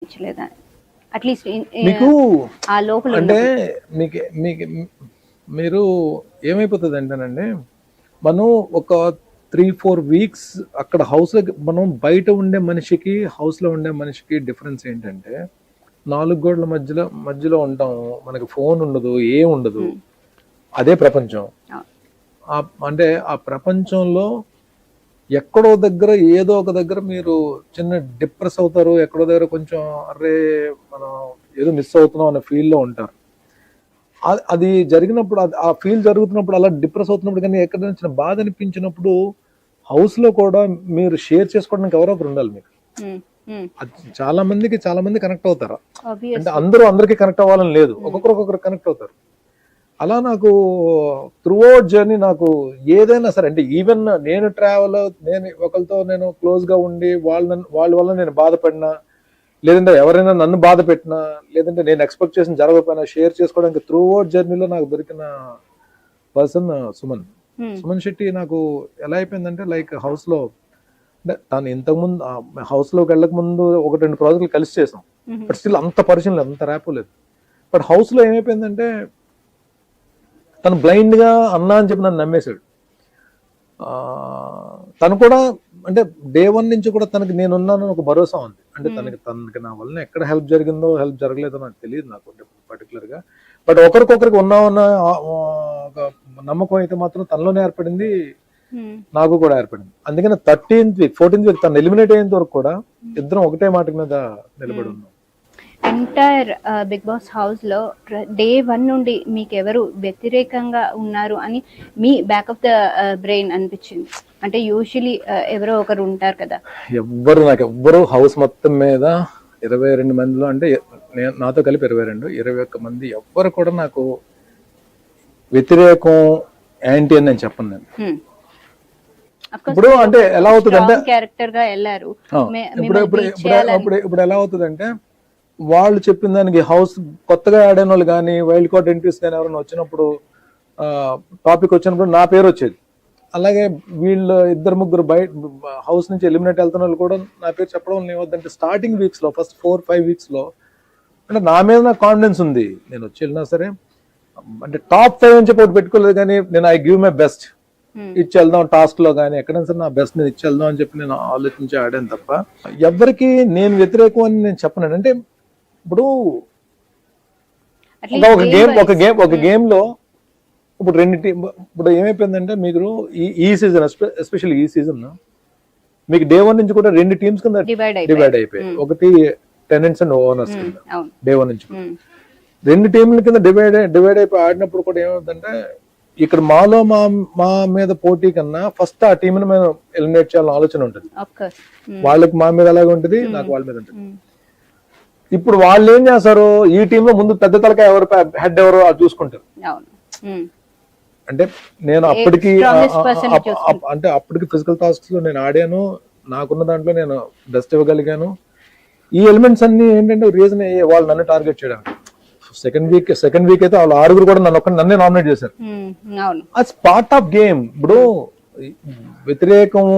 అనిపించలేదా? అట్లీస్ట్ మీకు ఆ లోపల అంటే మీకు మీకు మీరు ఏమైపోతుంది అంటేనండి, మనం ఒక 3-4 వీక్స్ అక్కడ హౌస్లో, మనం బయట ఉండే మనిషికి హౌస్లో ఉండే మనిషికి డిఫరెన్స్ ఏంటంటే, 4 గోడల మధ్యలో ఉంటాము, మనకి ఫోన్ ఉండదు, ఏం ఉండదు, అదే ప్రపంచం. అంటే ఆ ప్రపంచంలో ఎక్కడో దగ్గర ఏదో ఒక దగ్గర మీరు చిన్న డిప్రెస్ అవుతారు, ఎక్కడో దగ్గర కొంచెం అరే మనం ఏదో మిస్ అవుతున్నాం అనే ఫీల్లో ఉంటారు. అది జరిగినప్పుడు, ఆ ఫీల్ జరుగుతున్నప్పుడు, అలా డిప్రెస్ అవుతున్నప్పుడు కానీ ఎక్కడ చిన్న బాధ అనిపించినప్పుడు హౌస్ లో కూడా మీరు షేర్ చేసుకోవడానికి ఎవరో ఒకరు ఉండాలి మీకు. అది చాలా మంది కనెక్ట్ అవుతారు. అంటే అందరికీ కనెక్ట్ అవ్వాలని లేదు, ఒక్కొక్కరు కనెక్ట్ అవుతారు. అలా నాకు త్రూ అవుట్ జర్నీ నాకు ఏదైనా సరే, అంటే ఈవెన్ నేను ఒకరితో నేను క్లోజ్ గా ఉండి వాళ్ళ వల్ల నేను బాధపడినా, లేదంటే ఎవరైనా నన్ను బాధ పెట్టినా, లేదంటే నేను ఎక్స్పెక్ట్ చేసిన జరగకపోయినా షేర్ చేసుకోవడానికి త్రూ అవుట్ జర్నీలో నాకు దొరికిన పర్సన్ సుమన్ శెట్టి. నాకు ఎలా అయిపోయిందంటే, లైక్ హౌస్ లో, అంటే తను ఇంతకుముందు హౌస్ లోకి వెళ్ళక ముందు 1-2 ప్రాజెక్టులు కలిసి చేసాం, బట్ స్టిల్ అంత పరిచయం లేదు, అంత ర్యాప్ లేదు. బట్ హౌస్ లో ఏమైపోయిందంటే, తను బ్లైండ్ గా అన్నా అని చెప్పి నన్ను నమ్మేశాడు. తను కూడా అంటే డే 1 నుంచి కూడా తనకి నేనున్నాను ఒక భరోసా ఉంది. అంటే తనకి నా వల్ల ఎక్కడ హెల్ప్ జరిగిందో హెల్ప్ జరగలేదో నాకు తెలియదు, నాకు పర్టికులర్ గా. బట్ ఒకరికొకరికి ఉన్న ఒక నమ్మకం అయితే మాత్రం తనలోనే ఏర్పడింది, నాకు కూడా ఏర్పడింది. అందుకని 13th వీక్ 14th వీక్ తను ఎలిమినేట్ అయ్యేంత వరకు కూడా ఇద్దరం ఒకటే మాట మీద నిలబడి ఉన్నాం. ఎంటైర్ బిగ్ బాస్ హౌస్ లో డే 1 నుండి మీకు ఎవరు వ్యతిరేకంగా ఉన్నారు అని మీ బ్యాక్ ఆఫ్ ద బ్రెయిన్ అనిపించింది? అంటే యూజువలీ ఎవరో ఒకరు ఉంటారు కదా. నాకు ఎవ్వరు హౌస్ మొత్తం మీద 22 మందిలో, అంటే నాతో కలిపి 21 మంది ఎవ్వరు కూడా నాకు వ్యతిరేకం యాంటీ అని నేను చెప్పను. నేను ఇప్పుడు అంటే ఎలా అవుతుంది అంటే, క్యారెక్టర్ గా వెళ్ళారు, ఇప్పుడు ఎలా అవుతుంది అంటే, వాళ్ళు చెప్పిన దానికి హౌస్ కొత్తగా యాడ్ అయిన వాళ్ళు కానీ, వైల్డ్ కార్డ్ ఎంట్రీస్ కానీ ఎవరైనా వచ్చినప్పుడు, టాపిక్ వచ్చినప్పుడు నా పేరు వచ్చేది. అలాగే వీళ్ళు 2-3 బయట హౌస్ నుంచి ఎలిమినేట్ వెళ్తున్న వాళ్ళు కూడా నా పేరు చెప్పడం ఏమవుతుందంటే, స్టార్టింగ్ వీక్స్ లో ఫస్ట్ 4-5 వీక్స్ లో అంటే నా మీద నాకు కాన్ఫిడెన్స్ ఉంది, నేను వచ్చి వెళ్ళినా సరే అంటే టాప్ 5 అని చెప్పి ఒకటి పెట్టుకోలేదు, కానీ నేను ఐ గివ్ మై బెస్ట్, ఇచ్చి వెళ్దాం టాస్క్ లో కానీ ఎక్కడైనా సరే నా బెస్ట్ నేను ఇచ్చి వెళ్దాం అని చెప్పి నేను ఆలోచించి ఆడాను తప్ప ఎవరికి నేను వ్యతిరేకం అని నేను చెప్పను. అంటే ఇప్పుడు ఒక గేమ్ లో ఇప్పుడు 2 టీమ్, ఇప్పుడు ఏమైపోయిందంటే మీకు ఈ సీజన్ ఎస్పెషల్లీ ఈ సీజన్ మీకు డే 1 నుంచి కూడా 2 టీమ్స్ కింద డివైడ్ అయిపోయాయి. ఒకటి టెనెంట్స్ అండ్ ఓనర్స్ కింద డే 1 నుంచి 2 టీంల కింద డివైడ్ అయిపోయి ఆడినప్పుడు కూడా ఏమవుతుందంటే, ఇక్కడ మా మీద పోటీ కన్నా ఫస్ట్ ఆ టీంని మేము ఎలిమినేట్ చేయాలని ఆలోచన ఉంటుంది. వాళ్ళకి మా మీద అలాగే ఉంటుంది, నాకు వాళ్ళ మీద ఉంటుంది. ఇప్పుడు వాళ్ళు ఏం చేస్తారు, ఈ టీంలో ముందు పెద్ద తలకాయ ఎవరు, హెడ్ ఎవరు అది చూసుకుంటారు. అంటే నేను అప్పటికి ఫిజికల్ టాస్క్స్ లో నేను ఆడాను, నాకున్న దాంట్లో నేను బెస్ట్ ఇవ్వగలిగాను. ఈ ఎలిమెంట్స్ అన్ని ఏంటంటే రీజన్ వాళ్ళు నన్ను టార్గెట్ చేయడానికి. సెకండ్ వీక్ అయితే వాళ్ళు 6 కూడా నన్నే నామినేట్ చేశారు. అది పార్ట్ ఆఫ్ గేమ్. ఇప్పుడు వ్యతిరేకం